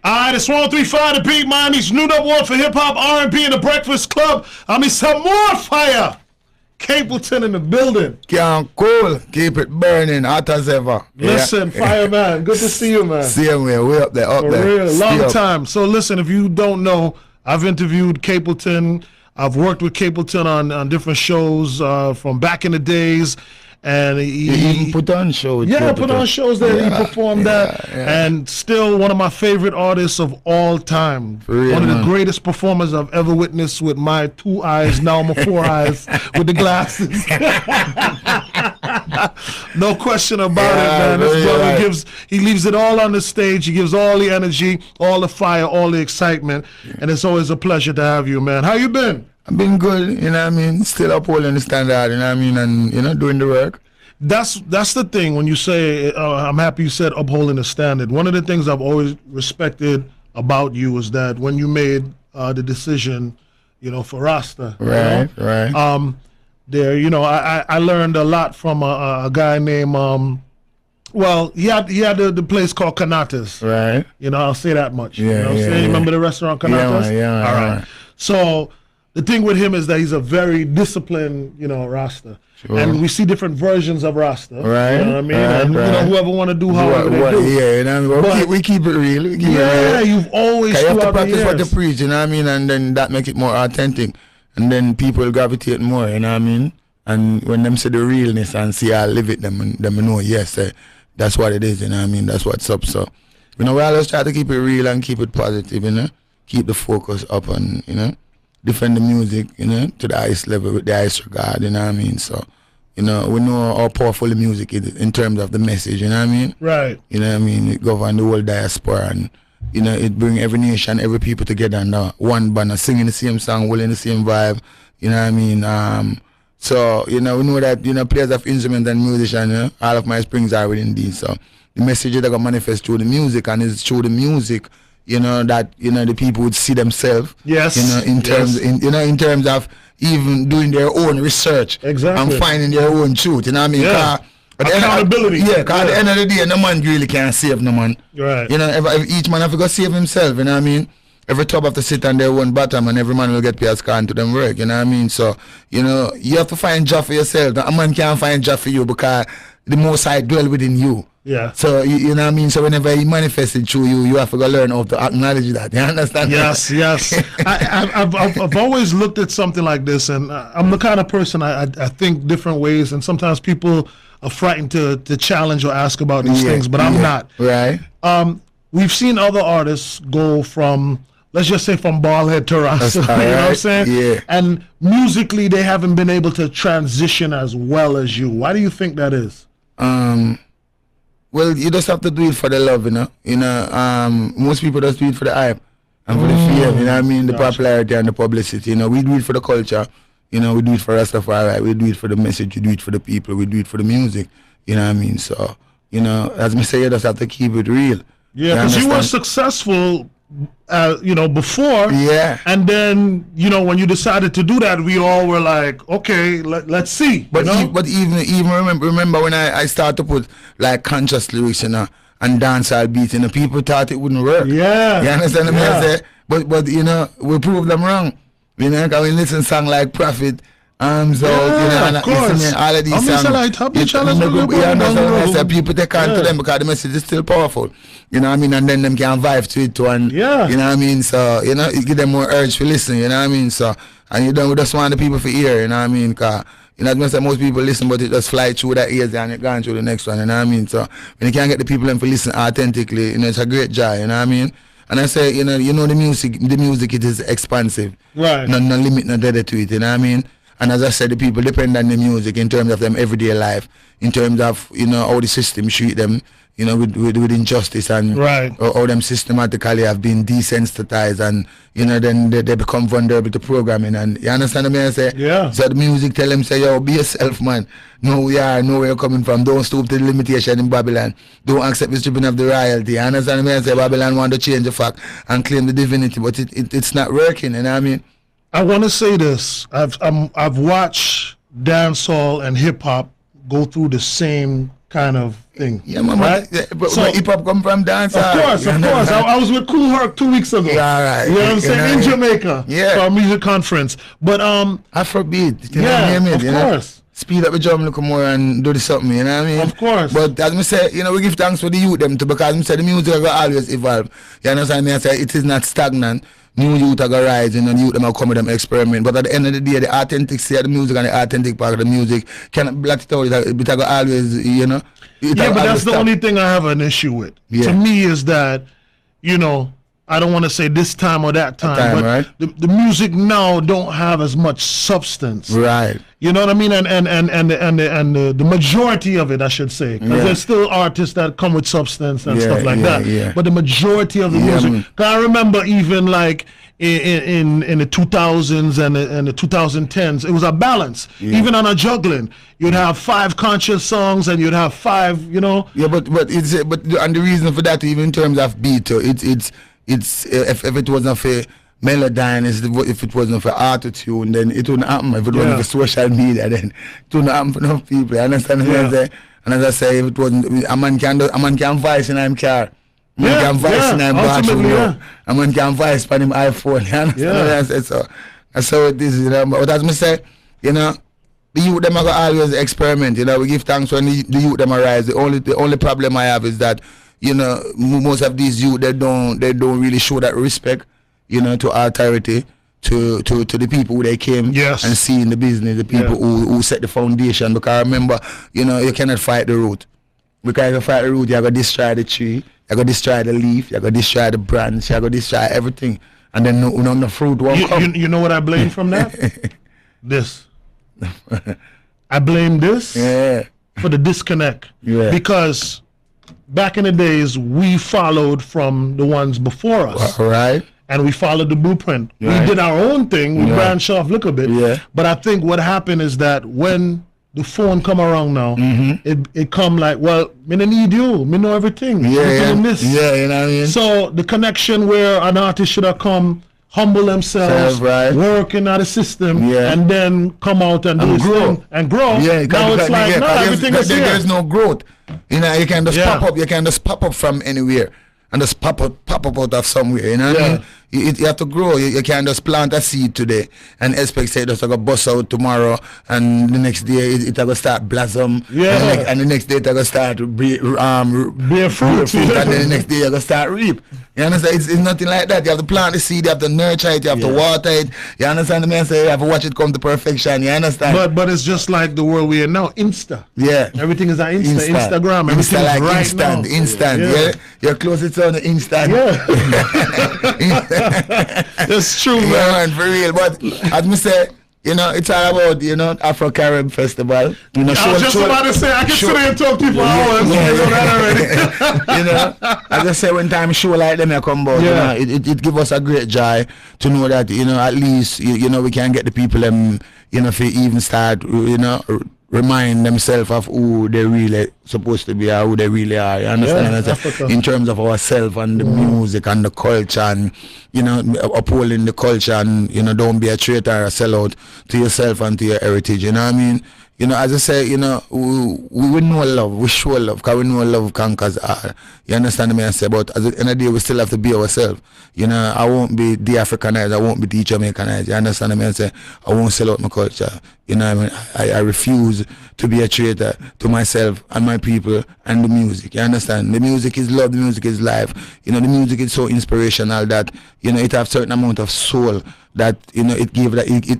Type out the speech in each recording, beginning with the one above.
Alright, it's 103.5 The Beat, Miami's new number one for hip hop, R&B, and the Breakfast Club. I mean, some more fire. Capleton in the building. Can't cool. Keep it burning, hot as ever. Listen, Fire Man, good to see you, man. Same way, way up there, up for there. For real, long up. time. So listen, if you don't know, I've interviewed Capleton. I've worked with Capleton on different shows from back in the days. And he even put on shows. Yeah, put on shows that he performed that. Yeah. And still one of my favorite artists of all time. Real, one of the greatest performers I've ever witnessed with my 2 eyes, now my 4 eyes with the glasses. No question about it, man. This brother he leaves it all on the stage. He gives all the energy, all the fire, all the excitement. And it's always a pleasure to have you, man. How you been? I've been good, you know what I mean? Still upholding the standard, you know what I mean? And, you know, doing the work. That's the thing when you say, I'm happy you said upholding the standard. One of the things I've always respected about you is that when you made the decision, you know, for Rasta. Right, right. There, you know, I learned a lot from a guy named, well, he had the place called Kanatas. Right. You know, I'll say that much. Yeah, you know what I'm saying? You remember the restaurant Kanatas? Yeah. All right. So the thing with him is that he's a very disciplined, you know, Rasta. Sure. And we see different versions of Rasta. Right. You know what I mean? And you know, whoever want to do however they do. Yeah, you know, we keep it real. You've always you have to practice what you preach, you know what I mean? And then that make it more authentic. And then people gravitate more, you know what I mean? And when them say the realness and see I live it, them know, yes, that's what it is, you know what I mean? That's what's up. So, you know, we always try to keep it real and keep it positive, you know? Keep the focus up and, you know, defend the music, you know, to the highest level with the highest regard, you know what I mean? So, you know, we know how powerful the music is in terms of the message, you know what I mean? Right. You know what I mean? It govern the whole diaspora and, you know, it bring every nation, every people together under one banner, singing the same song, holding the same vibe, you know what I mean? So, you know, we know that, you know, players of instrument and musician, you know, all of my springs are within these. So the message that got manifest through the music, and it's through the music, you know, that, you know, the people would see themselves. Yes. You know, in terms in terms of even doing their own research. Exactly. And finding their own truth. You know what I mean? Yeah. Accountability. Because at the end of the day, no man really can't save no man. Right. You know, if each man have to go save himself, you know what I mean? Every top have to sit on their own bottom and every man will get paid as to them work, you know what I mean? So, you know, you have to find job for yourself. A man can't find job for you because the Most High dwell within you. Yeah. So, you know what I mean? So whenever he manifested through you, you have to go learn how to acknowledge that. You understand? Yes, yes. I've always looked at something like this, and I'm the kind of person I think different ways, and sometimes people are frightened to challenge or ask about these things, but I'm not. Right. We've seen other artists go from, let's just say, from ballhead to Rasta, you know what I'm saying? Yeah. And musically, they haven't been able to transition as well as you. Why do you think that is? Well, you just have to do it for the love, you know. You know, most people just do it for the hype and for the fame, you know what I mean? The popularity and the publicity, you know. We do it for the culture, you know. We do it for Rastafari, we do it for the message, we do it for the people, we do it for the music, you know what I mean? So, you know, as me say, you just have to keep it real. Yeah, because you were successful, you know, before. Yeah. And then, you know, when you decided to do that, we all were like, okay, let's see. But you know? but even remember when I started to put like conscious lyrics, you know, and dancehall beats, you know, people thought it wouldn't work. Yeah. You understand what I say? But you know, we proved them wrong. You know, because we listen song like Prophet. So you know, and of course. All of these songs. People take on to them because the message is still powerful. You know what I mean? And then them can vibe to it too, and you know what I mean? So, you know, it give them more urge to listen, you know what I mean? So, and you don't just want the people to hear, you know what I mean? Cause you know, most people listen, but it just fly through their ears and it gone through the next one, you know what I mean? So when you can't get the people to listen authentically, you know, it's a great joy, you know what I mean? And I say, you know the music it is expansive. Right. No limit, no dead to it, you know what I mean? And as I said, the people depend on the music in terms of them everyday life, in terms of, you know, how the system treat them, you know, with injustice and how them systematically have been desensitized and, you know, then they become vulnerable to programming. And you understand what I say? Yeah. So the music tell them, say, yo, be yourself, man. Know who you are, know where you're coming from. Don't stoop to the limitation in Babylon. Don't accept the stripping of the royalty. You understand what I say? Babylon want to change the fact and claim the divinity, but it's not working, you know what I mean? I want to say this. I've watched dancehall and hip hop go through the same kind of thing. Yeah, man. Right? But hip hop come from dance. Of course. I was with Cool Herc 2 weeks ago. Yeah, right. You know what I'm saying? In Jamaica. Yeah. For a music conference. But Afrobeat. Of course. Speed up the drum a little more and do the something, you know what I mean? Of course. But as I say, we give thanks for the youth them too, because I say the music will always evolve. You understand me? I say it is not stagnant. New youth are going to rise, and youth them will come with them experiment. But at the end of the day, the authenticity of the music and the authentic part of the music cannot black it out. It will always, but that's the only thing I have an issue with. Yeah. To me is that, I don't want to say this time or that time, but right? the music now don't have as much substance. Right. You know what I mean? And the majority of it, I should say, because there's still artists that come with substance and stuff like that. Yeah. But the majority of the music, cause I remember even like in the 2000s and the 2010s, it was a balance. Yeah. Even on a juggling, you'd have 5 conscious songs and you'd have 5, Yeah, but and the reason for that, even in terms of beat, it's if it wasn't for Melodyne, if it wasn't for auto-tune, then it wouldn't happen. If it wasn't for social media, then it wouldn't happen for enough people. You understand what I'm saying? And as I say, if it wasn't, a man can voice in him car. A man can voice in him bathroom. A man can voice on him iPhone. You understand what I'm saying? So that's how it is, But as I say, the youth them are always experiment. We give thanks when the youth them arise. The only problem I have is that most of these youth they don't really show that respect, to authority, to the people who they came and see in the business, the people who set the foundation. Because remember, you cannot fight the root. Because if you fight the root, you're gonna destroy the tree, you're gonna destroy the leaf, you're gonna destroy the branch, you're gonna destroy everything, and then no fruit won't come. You know what I blame from that? This. I blame this for the disconnect. Yeah. Because back in the days, we followed from the ones before us. Right. And we followed the blueprint. Right. We did our own thing. We branched off a little bit. Yeah. But I think what happened is that when the phone come around now, it come like, well, me don't need you. Me know everything. This. Yeah, you know what I mean? So the connection where an artist should have come, humble themselves, work in the system, and then come out and do his thing and grow. Yeah, now it's like, everything is here. There's no growth. You can just pop up. You can just pop up from anywhere and just pop up out of somewhere. You know what I mean? You have to grow. You can't just plant a seed today and expect say it's gonna bust out tomorrow, and the next day it's gonna start blossom. Yeah. And the next day it's gonna start bear fruit, and then the next day you're gonna start reap. You understand? It's nothing like that. You have to plant the seed, you have to nurture it, you have to water it. You understand the man say you have to watch it come to perfection. You understand? But it's just like the world we are now, Insta. Yeah. Everything is on Instagram. Everything like right instant. Now. Yeah. Your clothes it's on the instant. Yeah. That's true, man. For real. But as me say, it's all about, Afro-Carib Festival. I was just about to say, I can sit there and talk people hours. As I say, when time show like them come about, it give us a great joy to know that, at least, we can get the people, if we even start, remind themselves of who they really supposed to be or who they really are. You understand? In terms of ourselves and the music and the culture and, upholding the culture and, don't be a traitor or a sellout to yourself and to your heritage. You know what I mean? As I say, we know love, we show love, because we know love conquers all. You understand me? I say, but at the end of the day, we still have to be ourselves. I won't be de-Africanized, I won't be de-Jamaicanized. You understand me? I say, I won't sell out my culture. I refuse to be a traitor to myself and my people and the music. You understand? The music is love, the music is life. The music is so inspirational that, it has a certain amount of soul that, it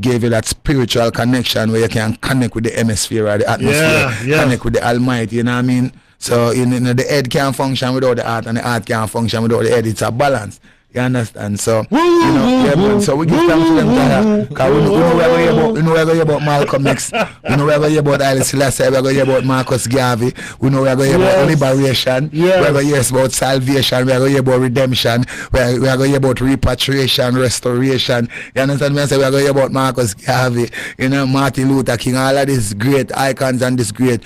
gave you that spiritual connection where you can connect with the hemisphere or the atmosphere, connect with the Almighty, you know what I mean? So, the head can't function without the heart and the heart can't function without the head. It's a balance. You understand? So, so we give thanks to them because we know we're going to hear about Malcolm X, we know we're going to hear about Haile Selassie, we're going to hear about Marcus Garvey, we know we're going to hear about liberation, we're going to hear about salvation, we're going to hear about redemption, we're going to hear about repatriation, restoration. You understand me? I say we're going to hear about Marcus Garvey, Martin Luther King, all of these great icons and this great,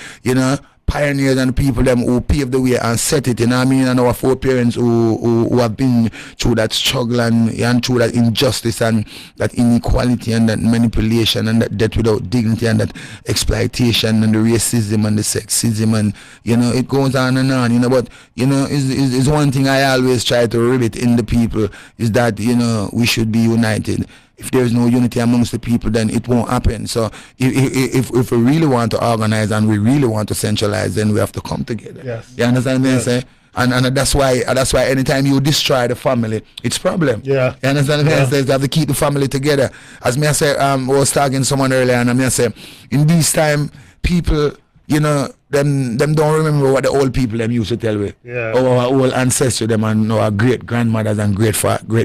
pioneers and the people them who paved the way and set it, you know what I mean, and our foreparents who have been through that struggle and through that injustice and that inequality and that manipulation and that death without dignity and that exploitation and the racism and the sexism and, you know, it goes on, you know, but, you know, is one thing I always try to rivet in the people is that, you know, we should be united. If there's no unity amongst the people, then it won't happen. So if we really want to organize and we really want to centralize, then we have to come together. Yes. You understand what I'm saying? And that's why anytime you destroy the family, it's problem. Yeah. You understand what I'm saying? You have to keep the family together. As me I say, I was talking to someone earlier, and I say, in this time, people, you know, them don't remember what the old people them used to tell me. Yeah. Our old ancestors, them and our great grandmothers and great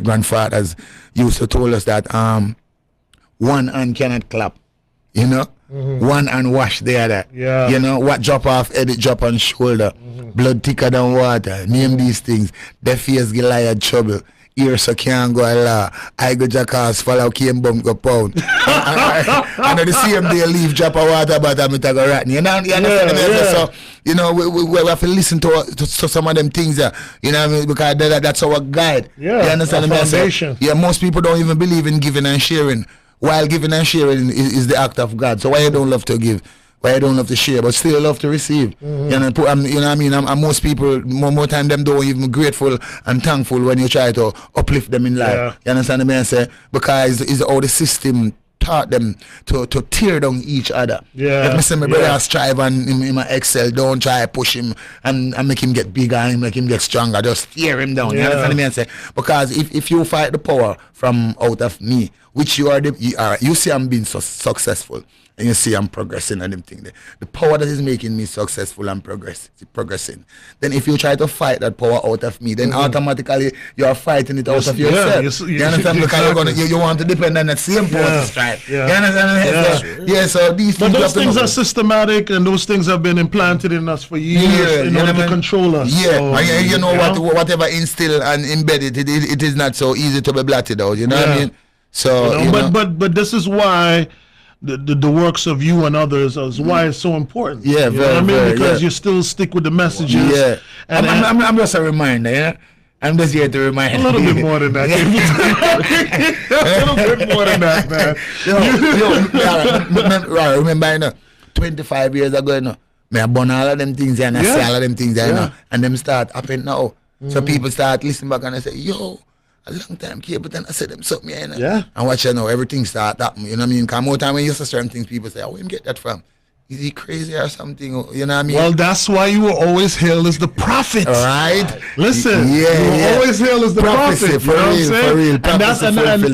grandfathers used to tell us that one hand cannot clap, you know. One hand wash the other. Yeah. You know, what drop off head, it drop on shoulder. Blood thicker than water. Name these things. Deaf ears Goliath trouble. Ears so can't go Allah. I go jackass follow came bump go pound. And the same day leave drop of water but I'm go rotten. You know, you understand me? So, you know, we have to listen to some of them things, you know what I mean? Because that's our guide. Yeah, you understand me? foundation. Yeah, most people don't even believe in giving and sharing. While giving and sharing is the act of God. So why you don't love to give? Why you don't love to share, but still love to receive? You know what I mean? And most people, more time, them don't even grateful and thankful when you try to uplift them in life. Yeah. You understand what I say? Because it's how the system taught them to tear down each other. Yeah. Let me say my brother strive and in my excel, don't try to push him and make him get bigger and make him get stronger. Just tear him down. You understand what I say? Because if you fight the power from out of me, which you see I'm being so successful. And you see I'm progressing and them thing there. The power that is making me successful and progressing. Then if you try to fight that power out of me, then automatically you are fighting it out of yourself. You understand? Because you want to depend on that same power to strive. Yeah. You understand? Yeah. So these things. But those things are systematic, and those things have been implanted in us for years in order to control us. Yeah. So, you know whatever instilled and embedded, it is not so easy to be blotted out. You know what I mean? So but this is why the works of you and others is why it's so important. Yeah, you know what I mean? very, because you still stick with the messages. Yeah, and I'm just a reminder. Yeah, I'm just here to remind. A little bit more than that. A little bit more than that, man. Remember, you know, 25 years ago, you know, I burn all of them things and I say all of them things, you know, and them start happening now. So people start listening back and they say, yo, a long time Capleton, I said them something, you know. Yeah. And watch you know, everything start happening, you know what I mean? Because more time when you say certain things, people say, where you get that from? Is he crazy or something? You know what I mean? Well, that's why you were always hailed as the prophet. Right? Listen, you were always hailed as the prophet. For real.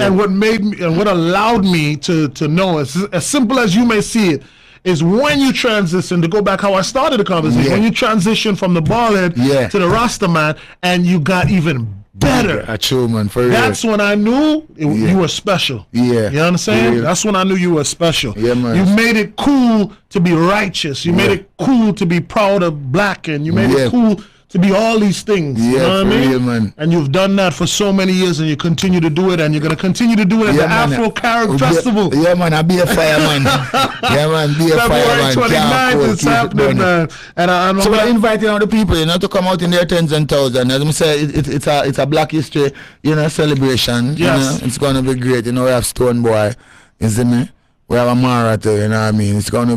And what made me and what allowed me to know, as simple as you may see it, is when you transition, to go back how I started the conversation, when you transition from the ballhead to the Rasta man, and you got even better. True, man, for real. That's when I knew you were special. Yeah. You understand? That's when I knew you were special. Yeah, man. You made it cool to be righteous. You made it cool to be proud of black, and you made it cool to be all these things. You know what I mean? Real, man. And you've done that for so many years, and you continue to do it, and you're going to continue to do it at the Afro Carib Festival. Yeah, man, I'll be a fireman. Yeah, man, be a fireman. February 29th is happening, man. And so we're inviting all the people, you know, to come out in their tens and thousands. As I say, it's a Black History, you know, celebration. Yes. You know? It's going to be great. You know, we have Stone Boy, you see me? We have a marathon, you know what I mean? It's going to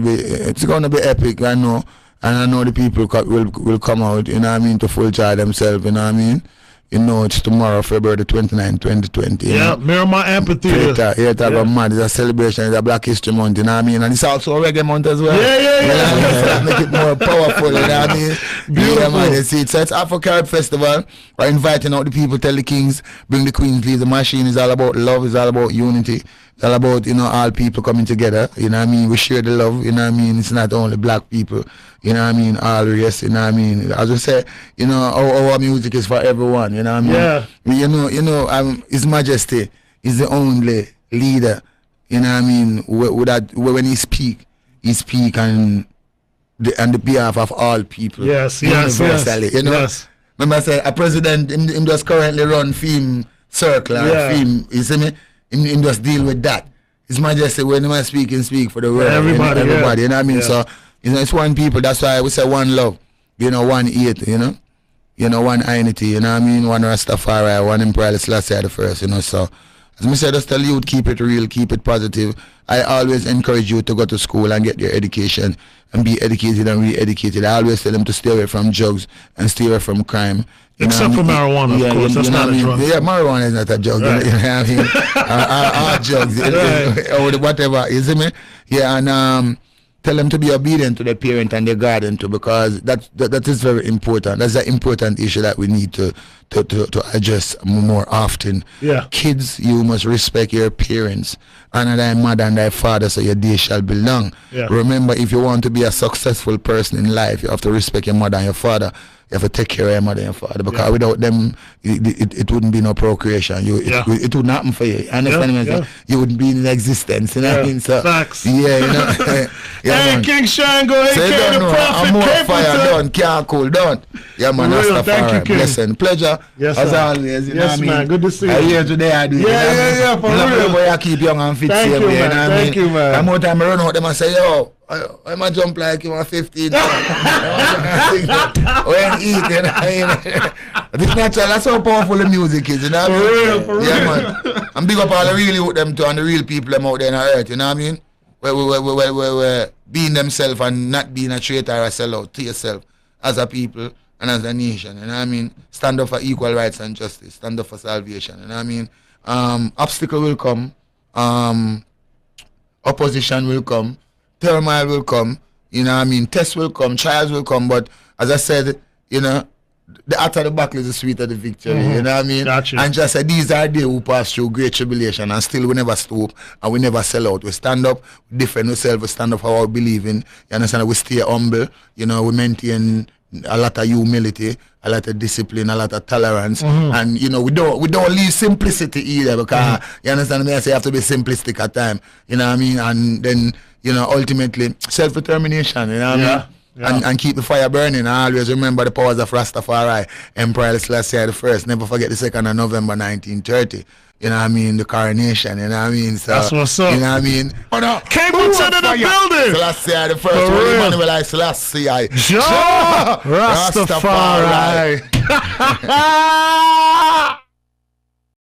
be epic, I know. And I know the people will come out, you know what I mean, to full charge themselves, you know what I mean? You know, it's tomorrow, February 29, 2020. Yeah, Miramar Amphitheater. It's a celebration, it's a Black History Month, you know what I mean? And it's also a reggae month as well. Yeah. Make it more powerful, you know what I mean? Beautiful. Yeah, man, you see, so it's Afro Carib Festival. We're inviting out the people, tell the kings, bring the queens, leave the machine. It's all about love, it's all about unity. It's all about, you know, all people coming together, you know what I mean? We share the love, you know what I mean? It's not only black people, you know what I mean? All race, you know what I mean? As I say, you know, our music is for everyone, you know what I mean? Yeah. You know, His Majesty is the only leader, you know what I mean? When he speak on the behalf of all people. Yes. You know? Yes. Remember I say, a president, him just currently run film circle or film, you see me? Him just deal with that. His Majesty, when he speak for the world. Everybody, you know what I mean? So You know, it's one people. That's why we say one love. You know, one hate. You know. You know, one unity. You know what I mean? One Rastafari, one Emperor Selassie the first. You know, so as I said, just tell you, keep it real, keep it positive. I always encourage you to go to school and get your education and be educated and re-educated. I always tell them to stay away from drugs and stay away from crime. Except for marijuana, of course. That's not a drug. Yeah, marijuana is not a drug. Right. You know what I mean? Our drugs, or whatever. You see me? Yeah, and tell them to be obedient to their parent and their guardian too, because that is very important. That's an important issue that we need to address more often. Yeah. Kids, you must respect your parents, honor thy mother and thy father, so your day shall be long. Yeah. Remember, if you want to be a successful person in life, you have to respect your mother and your father. You have to take care of your mother and your father, because without them, it wouldn't be no procreation. It wouldn't happen for you. Understand me? Yeah. You wouldn't be in existence. You know what I mean? So, facts. Yeah, you know. Hey, man. King Shango, So you aka don't the know, Prophet I'm more fire Capleton. done, can't cool done. Yeah, man, For real, Rastafari. thank you, King. Blessing, pleasure. Yes, as sir. always. You know Yes, what I mean? man, good to see you. I hear today I do. Yeah, for real. Boy, I keep young and fit. Thank same you, way, man. know what I Thank mean? you, man. And more time I run out them and say, yo, I'm a jump like you are 15. When eat, you know what I mean? It's natural. That's how powerful the music is, you know what I mean? For real. Yeah, man. And big up all the real youth them too, and the real people them out there in the earth, you know what I mean? Where being themselves and not being a traitor or a sellout to yourself as a people and as a nation, you know what I mean? Stand up for equal rights and justice, stand up for salvation, you know what I mean? Obstacle will come, opposition will come, turmoil will come, you know what I mean? Tests will come, trials will come, but as I said, you know, the after the battle is the sweeter the victory, you know what I mean? Gotcha. And just say these are they who pass through great tribulation and still we never stop and we never sell out. We stand up, we defend ourselves, we stand up for our believing, you understand? We stay humble, you know, we maintain a lot of humility, a lot of discipline, a lot of tolerance, and you know we don't leave simplicity either, because you understand me. I say you have to be simplistic at time, you know what I mean, and then you know ultimately self-determination, you know what I mean. Yeah. And keep the fire burning. I always remember the powers of Rastafari, Emperor Selassie the first. Never forget the 2nd of November 1930. You know what I mean? The coronation, you know what I mean? So, That's what's up. You know what I mean? Capleton in the building. Selassie the first. For Holy real. Emmanuel Selassie. Rastafari.